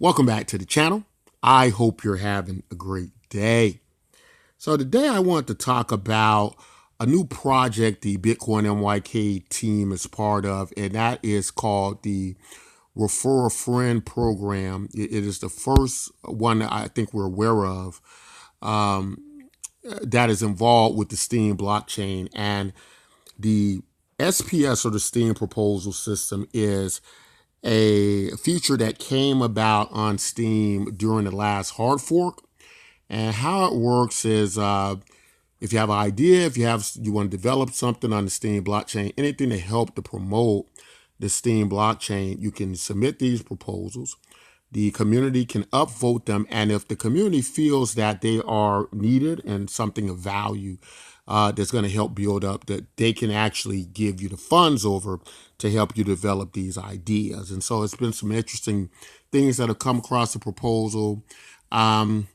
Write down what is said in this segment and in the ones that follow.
Welcome back to the channel. I hope you're having a great day. So today I want to talk about a new project the Bitcoin NYK team is part of, and that is called the Refer a Friend program. It is the first one that I think we're aware of that is involved with the Steem blockchain. And the SPS, or the Steem proposal system, is a feature that came about on Steem during the last hard fork. And how it works is if you have an idea, if you want to develop something on the Steem blockchain, anything to help to promote the Steem blockchain, you can submit these proposals. The community can upvote them, and if the community feels that they are needed and something of value that's going to help build up, that they can actually give you the funds over to help you develop these ideas. And so it's been some interesting things that have come across the proposal. And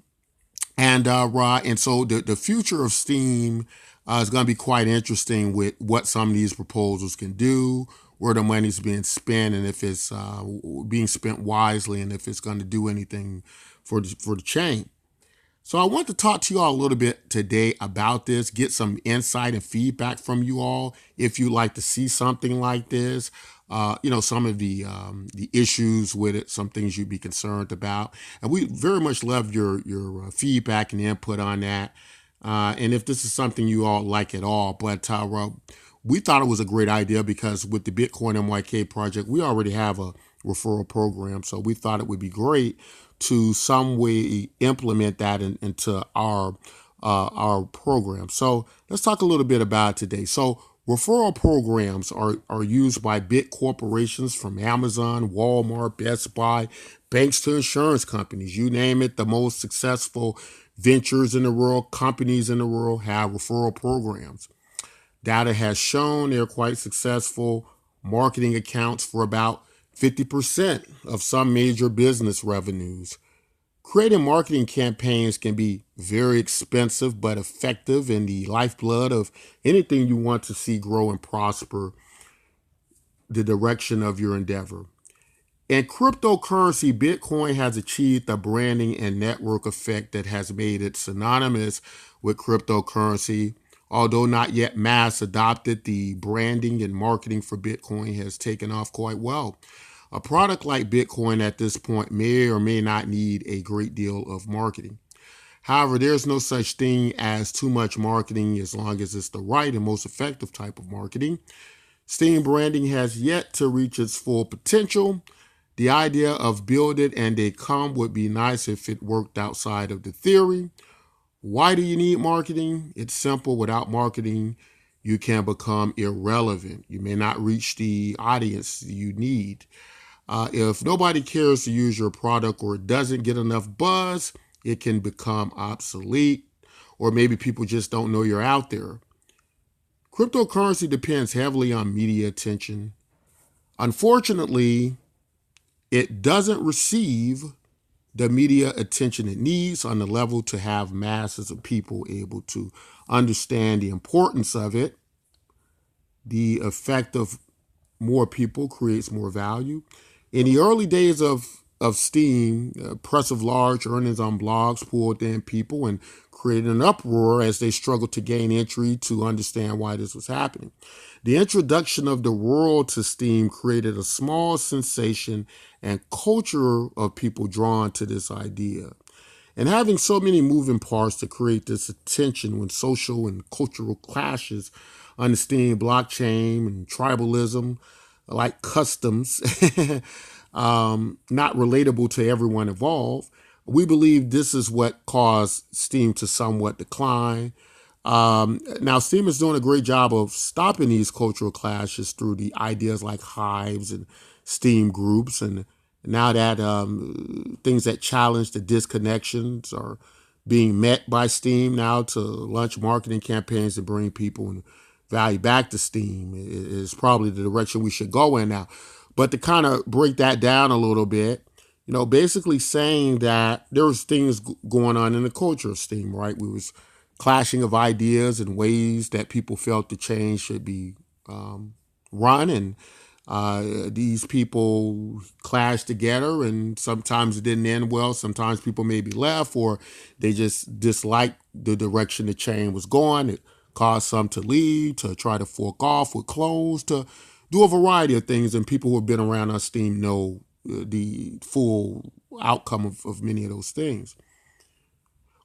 so the future of Steem is going to be quite interesting with what some of these proposals can do, where the money's being spent, and if it's being spent wisely, and if it's going to do anything for the chain. So I want to talk to you all a little bit today about this, get some insight and feedback from you all. If you like to see something like this, some of the issues with it, some things you'd be concerned about, and we very much love your feedback and input on that. And if this is something you all like at all, but we thought it was a great idea because with the Bitcoin NYK project, we already have a referral program, so we thought it would be great to some way implement that into our program. So let's talk a little bit about it today. So referral programs are used by big corporations from Amazon, Walmart, Best Buy, banks to insurance companies. You name it, the most successful ventures in the world, companies in the world have referral programs. Data has shown they're quite successful. Marketing accounts for about 50% of some major business revenues. Creating marketing campaigns can be very expensive but effective in the lifeblood of anything you want to see grow and prosper the direction of your endeavor. In cryptocurrency, Bitcoin has achieved a branding and network effect that has made it synonymous with cryptocurrency. Although not yet mass adopted, the branding and marketing for Bitcoin has taken off quite well. A product like Bitcoin at this point may or may not need a great deal of marketing. However, there's no such thing as too much marketing as long as it's the right and most effective type of marketing. Steem branding has yet to reach its full potential. The idea of build it and they come would be nice if it worked outside of the theory. Why do you need marketing? It's simple. Without marketing, you can become irrelevant. You may not reach the audience you need. If nobody cares to use your product or it doesn't get enough buzz, it can become obsolete, or maybe people just don't know you're out there. Cryptocurrency depends heavily on media attention. Unfortunately, it doesn't receive the media attention it needs on the level to have masses of people able to understand the importance of it. The effect of more people creates more value. In the early days of Steem, press of large earnings on blogs pulled in people and created an uproar as they struggled to gain entry to understand why this was happening. The introduction of the world to Steem created a small sensation and culture of people drawn to this idea. And having so many moving parts to create this attention when social and cultural clashes on the Steem blockchain and tribalism, like customs, not relatable to everyone involved. We believe this is what caused Steem to somewhat decline. Now, Steem is doing a great job of stopping these cultural clashes through the ideas like hives and Steem groups. And now that things that challenge the disconnections are being met by Steem now to launch marketing campaigns to bring people and value back to Steem is probably the direction we should go in now. But to kind of break that down a little bit, basically saying that there was things going on in the culture of Steem, right? We was clashing of ideas and ways that people felt the change should be run, and These people clashed together, and sometimes it didn't end well. Sometimes people maybe left, or they just disliked the direction the chain was going. It caused some to leave, to try to fork off with clothes, to do a variety of things. And people who have been around our Steem know the full outcome of many of those things.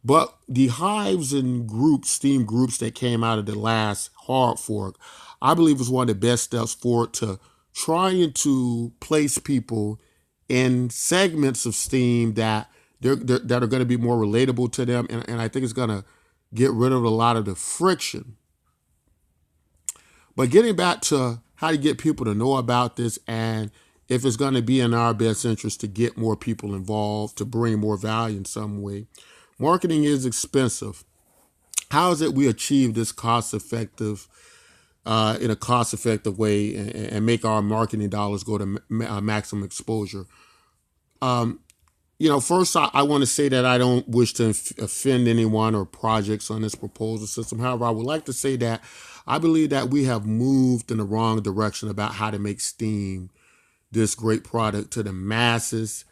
But the hives and groups, Steem groups that came out of the last hard fork, I believe was one of the best steps forward to trying to place people in segments of Steem that that are going to be more relatable to them, and I think it's going to get rid of a lot of the friction. But getting back to how to get people to know about this, and if it's going to be in our best interest to get more people involved, to bring more value in some way, marketing is expensive. How is it we achieve this in a cost-effective way, and make our marketing dollars go to maximum exposure? First, I want to say that I don't wish to offend anyone or projects on this proposal system. However, I would like to say that I believe that we have moved in the wrong direction about how to make Steem this great product to the masses.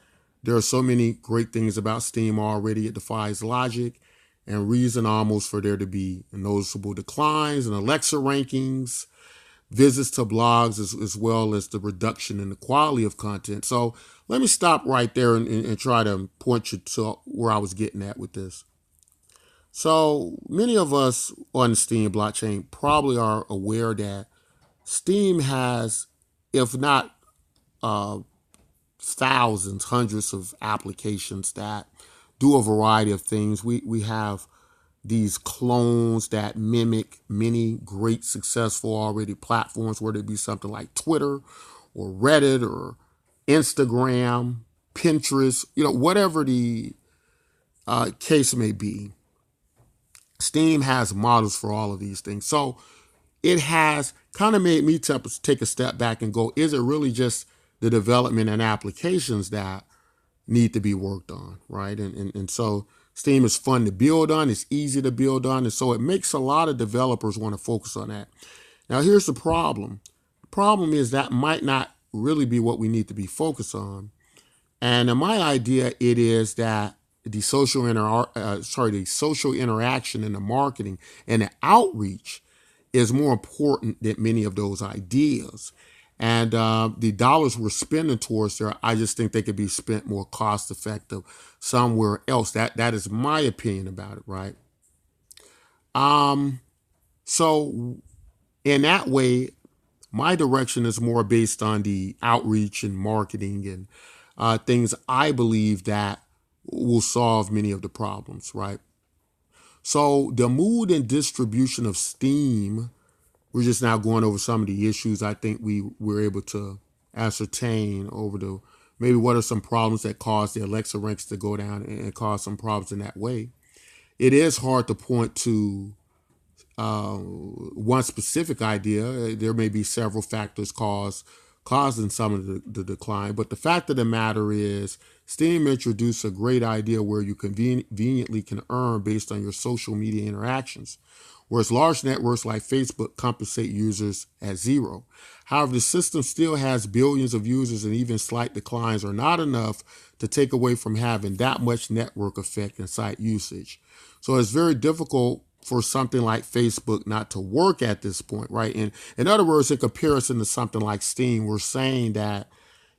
There are so many great things about Steem already. It defies logic and reason almost for there to be noticeable declines in Alexa rankings, visits to blogs, as well as the reduction in the quality of content. So let me stop right there and try to point you to where I was getting at with this. So many of us on the Steem blockchain probably are aware that Steem has, if not thousands, hundreds of applications that do a variety of things. We have these clones that mimic many great successful already platforms, whether it be something like Twitter or Reddit or Instagram, Pinterest, whatever the case may be. Steem has models for all of these things. So it has kind of made me take a step back and go, is it really just the development and applications that need to be worked on, right? And so Steem is fun to build on. It's easy to build on. And so it makes a lot of developers want to focus on that. Now, here's the problem. The problem is that might not really be what we need to be focused on. And in my idea, it is that the social interaction and the marketing and the outreach is more important than many of those ideas. And the dollars we're spending towards there, I just think they could be spent more cost effective somewhere else. That is my opinion about it, right? So in that way, my direction is more based on the outreach and marketing and things I believe that will solve many of the problems, right? So the mood and distribution of Steem, we're just now going over some of the issues I think we were able to ascertain over the maybe what are some problems that cause the Alexa ranks to go down and cause some problems in that way. It is hard to point to one specific idea. There may be several factors causing some of the decline, but the fact of the matter is Steem introduced a great idea where you conveniently can earn based on your social media interactions, whereas large networks like Facebook compensate users at zero. However, the system still has billions of users, and even slight declines are not enough to take away from having that much network effect and site usage. So it's very difficult for something like Facebook not to work at this point, right? And in other words, in comparison to something like Steem, we're saying that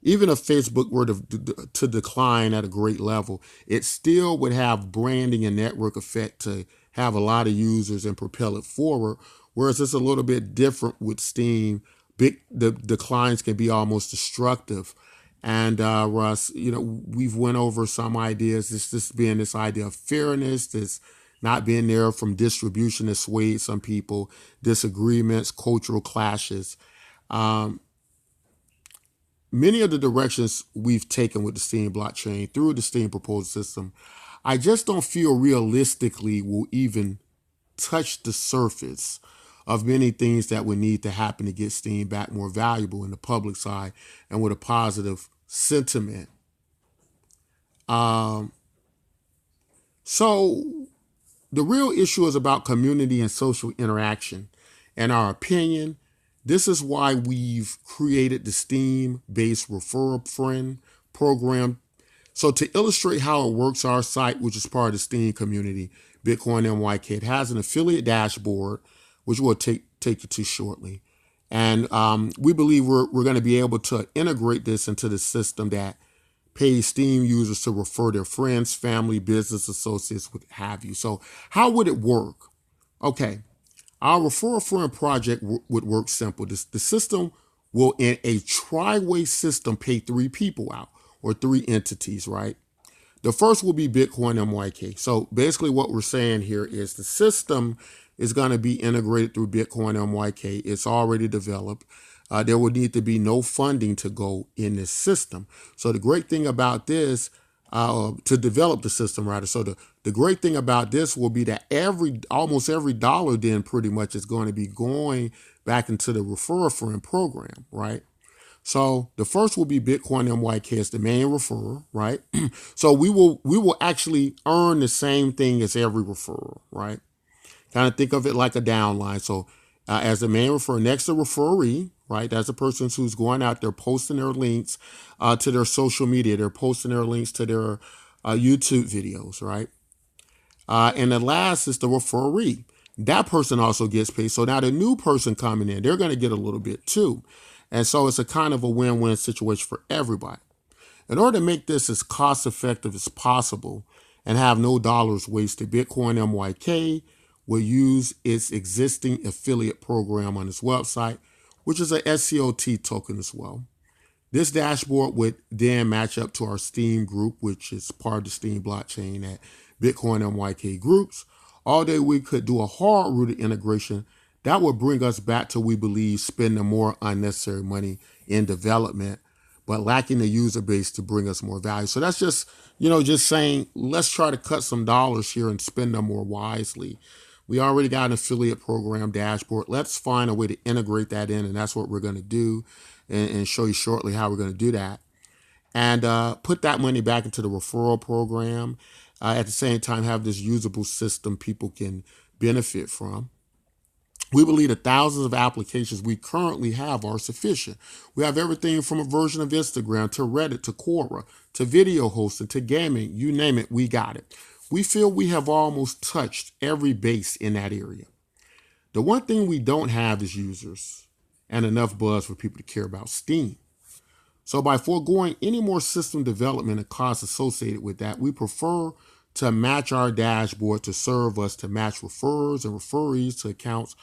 even if Facebook were to decline at a great level, it still would have branding and network effect to have a lot of users and propel it forward. Whereas it's a little bit different with Steem. The declines can be almost destructive. And Russ, we've went over some ideas. This being this idea of fairness, this not being there from distribution that swayed some people, disagreements, cultural clashes. Many of the directions we've taken with the Steem blockchain through the Steem proposal system, I just don't feel realistically will even touch the surface of many things that would need to happen to get Steem back more valuable in the public side and with a positive sentiment. So the real issue is about community and social interaction. In our opinion, This is why we've created the Steem-based Refer a Friend program. So to illustrate how it works, our site, which is part of the Steem community, Bitcoin NYK, it has an affiliate dashboard, which we'll take you to shortly. And we believe we're going to be able to integrate this into the system that pays Steem users to refer their friends, family, business associates, what have you. So how would it work? Okay, our Refer a Friend project would work simple. The system will, in a tri-way system, pay 3 people out, or 3 entities, right? The first will be Bitcoin NYK. So basically what we're saying here is the system is going to be integrated through Bitcoin NYK. It's already developed. There will need to be no funding to go in this system. So the great thing about this, to develop the system, rather. So the great thing about this will be that almost every dollar then pretty much is going to be going back into the Refer a Friend program, right? So the first will be Bitcoin NYK as the main referrer, right? So we will actually earn the same thing as every referrer, right? Kind of think of it like a downline. So as the main referrer, next to referee, right? That's a person who's going out there posting their links to their social media. They're posting their links to their YouTube videos, right? And the last is the referee. That person also gets paid. So now the new person coming in, they're going to get a little bit too. And so it's a kind of a win-win situation for everybody. In order to make this as cost effective as possible and have no dollars wasted, Bitcoin NYK will use its existing affiliate program on its website, which is a SCOT token as well. This dashboard would then match up to our Steem group, which is part of the Steem blockchain at Bitcoin NYK groups. All day we could do a hard-rooted integration that would bring us back to, we believe, spending more unnecessary money in development, but lacking the user base to bring us more value. So that's just, just saying, let's try to cut some dollars here and spend them more wisely. We already got an affiliate program dashboard. Let's find a way to integrate that in, and that's what we're going to do, and show you shortly how we're going to do that. And put that money back into the referral program. At the same time, have this usable system people can benefit from. We believe the thousands of applications we currently have are sufficient. We have everything from a version of Instagram to Reddit to Quora to video hosting to gaming. You name it, we got it. We feel we have almost touched every base in that area. The one thing we don't have is users and enough buzz for people to care about Steem. So by foregoing any more system development and costs associated with that, we prefer to match our dashboard to serve us to match referrers and referees to accounts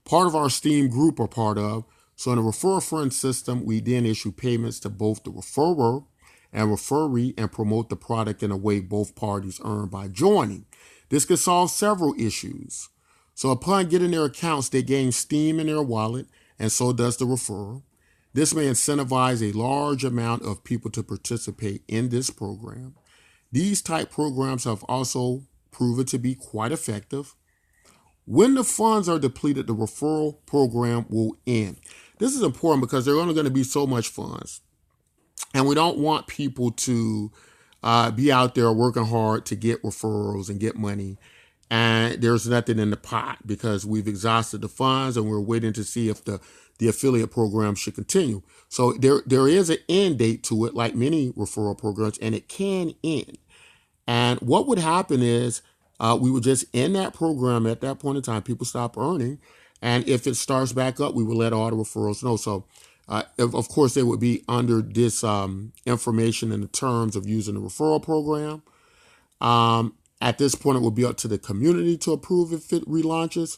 part of our Steem group are part of. So in the Refer a Friend system, we then issue payments to both the referrer and referee and promote the product in a way both parties earn by joining. This could solve several issues. So upon getting their accounts, they gain Steem in their wallet, and so does the referrer. This may incentivize a large amount of people to participate in this program. These type programs have also proven to be quite effective. When the funds are depleted, the referral program will end. This is important because there are only going to be so much funds. And we don't want people to be out there working hard to get referrals and get money. And there's nothing in the pot because we've exhausted the funds and we're waiting to see if the affiliate program should continue. So there is an end date to it, like many referral programs, and it can end. And what would happen is we would just end that program at that point in time. People stop earning. And if it starts back up, we will let all the referrals know. So, of course, they would be under this information in the terms of using the referral program. At this point, it will be up to the community to approve if it relaunches.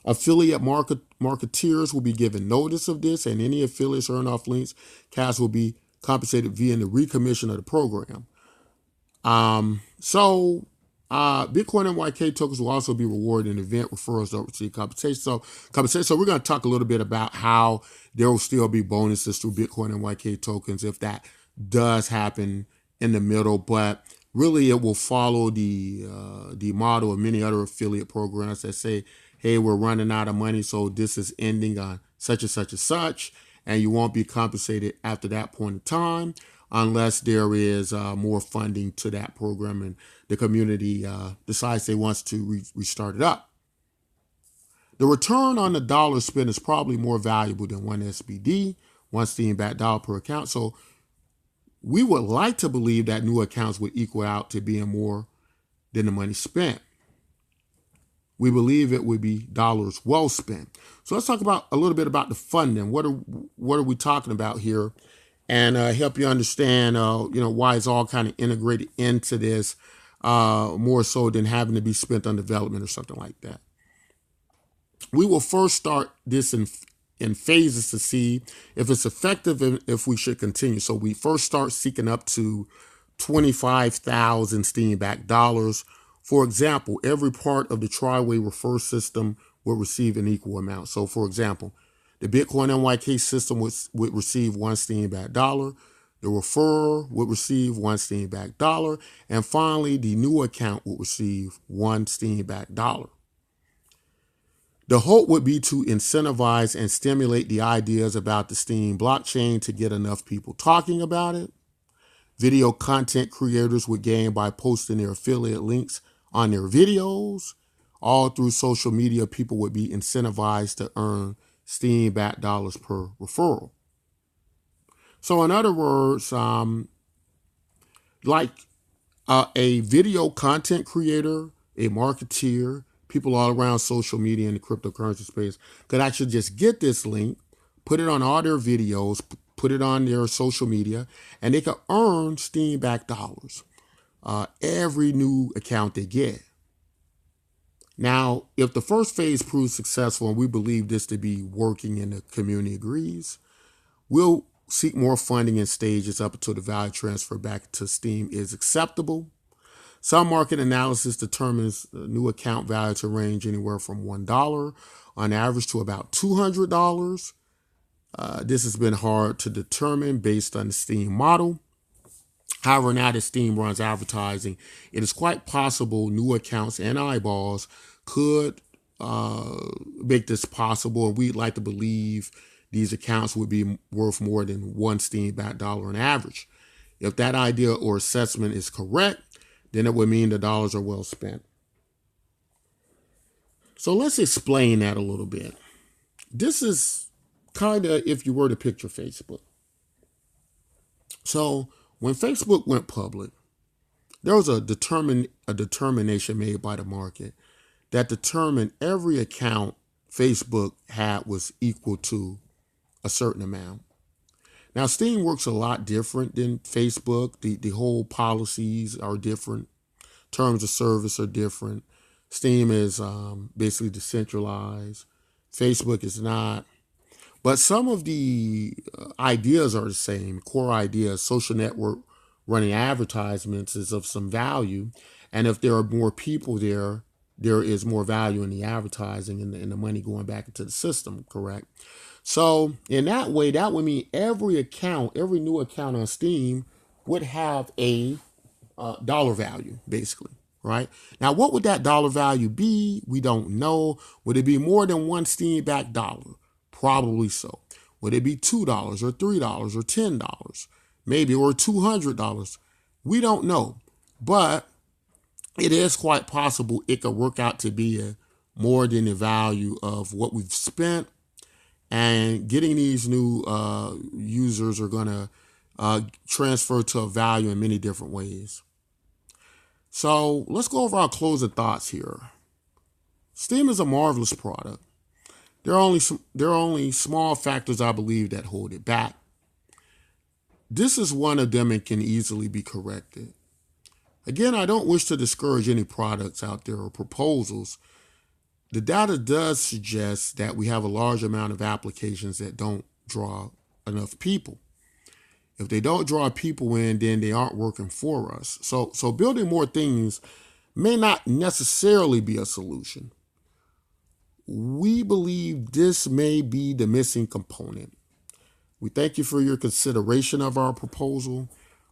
Affiliate marketeers will be given notice of this, and any affiliates earn off links cash will be compensated via the recommission of the program. Bitcoin NYK tokens will also be rewarded in event referrals that receive compensation. So we're going to talk a little bit about how there will still be bonuses through Bitcoin NYK tokens if that does happen in the middle. But really, it will follow the model of many other affiliate programs that say, hey, we're running out of money, so this is ending on such and such and such, and you won't be compensated after that point in time unless there is more funding to that program and the community decides they want to restart it up. The return on the dollar spent is probably more valuable than one SBD, one Steem backed dollar per account. So we would like to believe that new accounts would equal out to being more than the money spent. We believe it would be dollars well spent. So let's talk about a little bit about the funding. What are we talking about here, and help you understand, why it's all kind of integrated into this, more so than having to be spent on development or something like that. We will first start this in phases to see if it's effective and if we should continue. So we first start seeking up to 25,000 Steem-backed dollars. For example, every part of the tri-way refer system will receive an equal amount. So for example, the Bitcoin NYK system would receive one Steem-backed dollar. The referrer would receive one Steem-backed dollar. And finally, the new account would receive one Steem-backed dollar. The hope would be to incentivize and stimulate the ideas about the Steem blockchain to get enough people talking about it. Video content creators would gain by posting their affiliate links on their videos. All through social media, people would be incentivized to earn Steem-backed dollars per referral. So in other words, like a video content creator, a marketeer, people all around social media in the cryptocurrency space could actually just get this link, put it on all their videos, put it on their social media, and they could earn Steem-backed dollars every new account they get. Now, if the first phase proves successful, and we believe this to be working and the community agrees, we'll seek more funding in stages up until the value transfer back to Steem is acceptable. Some market analysis determines the new account value to range anywhere from $1 on average to about $200. This has been hard to determine based on the Steem model. However, now that Steem runs advertising, it is quite possible new accounts and eyeballs could make this possible. And we'd like to believe these accounts would be worth more than one Steem-backed dollar on average. If that idea or assessment is correct, then it would mean the dollars are well spent. So let's explain that a little bit. This is kind of if you were to picture Facebook. So when Facebook went public, there was a determination made by the market that determined every account Facebook had was equal to a certain amount. Now, Steem works a lot different than Facebook. The whole policies are different. Terms of service are different. Steem is basically decentralized. Facebook is not. But some of the ideas are the same. Core ideas, social network running advertisements is of some value. And if there are more people there, there is more value in the advertising and the money going back into the system, correct? So in that way, that would mean every account, every new account on Steem would have a dollar value, basically, right? Now, what would that dollar value be? We don't know. Would it be more than one Steem-backed dollar? Probably so. Would it be $2 or $3 or $10? Maybe, or $200? We don't know. But it is quite possible it could work out to be more than the value of what we've spent. And getting these new users are going to transfer to a value in many different ways. So let's go over our closing thoughts here. Steem is a marvelous product. There are only small factors, I believe, that hold it back. This is one of them and can easily be corrected. Again, I don't wish to discourage any products out there or proposals. The data does suggest that we have a large amount of applications that don't draw enough people. If they don't draw people in, then they aren't working for us. So building more things may not necessarily be a solution. We believe this may be the missing component. We thank you for your consideration of our proposal.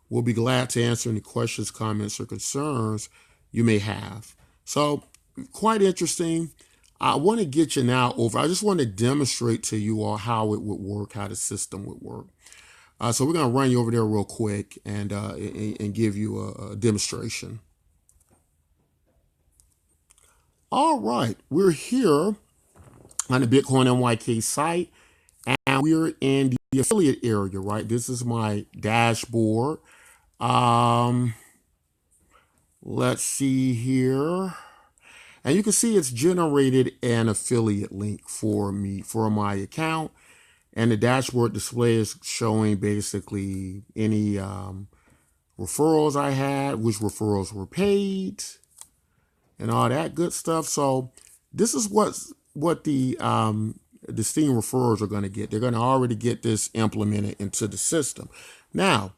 We'll be glad to answer any questions, comments, or concerns you may have. So, quite interesting. I want to get you now over. I just want to demonstrate to you all how it would work, how the system would work. So we're going to run you over there real quick and give you a demonstration. All right, we're here on the Bitcoin NYK site, and we're in the affiliate area, right? This is my dashboard. Let's see here. And you can see it's generated an affiliate link for me, for my account. And the dashboard display is showing basically any referrals I had, which referrals were paid, and all that good stuff. So this is what the Steem referrals are going to get. They're going to already get this implemented into the system. Now,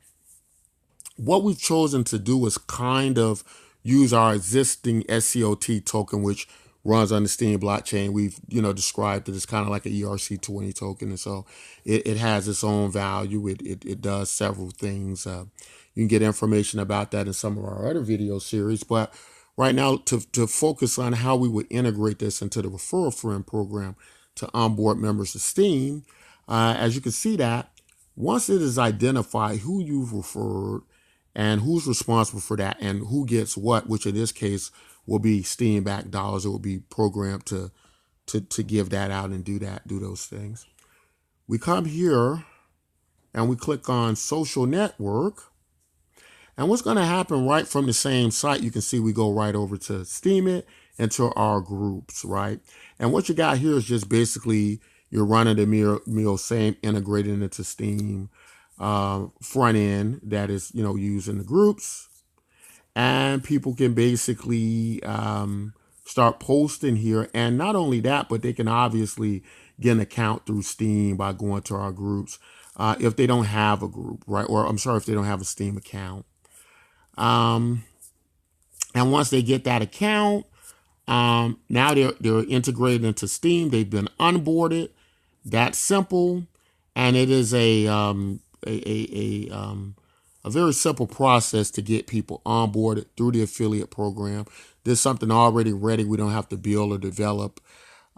what we've chosen to do is kind of use our existing SCOT token, which runs on the Steem blockchain. We've, described it as kind of like a ERC20 token. And so it has its own value. It does several things. You can get information about that in some of our other video series. But right now, to focus on how we would integrate this into the referral friend program to onboard members to Steem, as you can see that once it is identified who you've referred and who's responsible for that and who gets what, which in this case will be Steem back dollars. It will be programmed to give that out and do those things. We come here and we click on social network. And what's going to happen right from the same site, you can see we go right over to Steem it into our groups, right? And what you got here is just basically you're running the mill same integrated into Steem front end that is, using the groups. And people can basically start posting here. And not only that, but they can obviously get an account through Steem by going to our groups if they don't have a group, right? Or I'm sorry, if they don't have a Steem account. And once they get that account, now they're integrated into Steem. They've been onboarded. That's simple. And it is a very simple process to get people onboarded through the affiliate program. There's something already ready. We don't have to build or develop.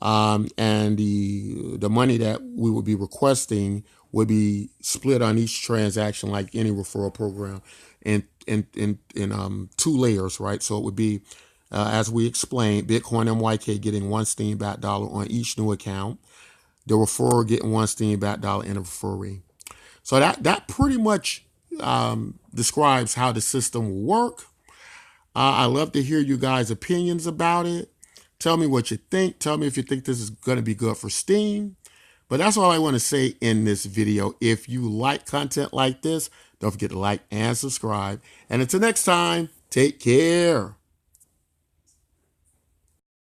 And the money that we would be requesting would be split on each transaction like any referral program in two layers, right? So it would be, as we explained, Bitcoin NYK getting one Steem back dollar on each new account, the referrer getting one Steem back dollar and a referee. So that pretty much describes how the system will work. I love to hear you guys' opinions about it. Tell me what you think. Tell me if you think this is going to be good for Steem. But that's all I want to say in this video. If you like content like this, don't forget to like and subscribe. And until next time, take care.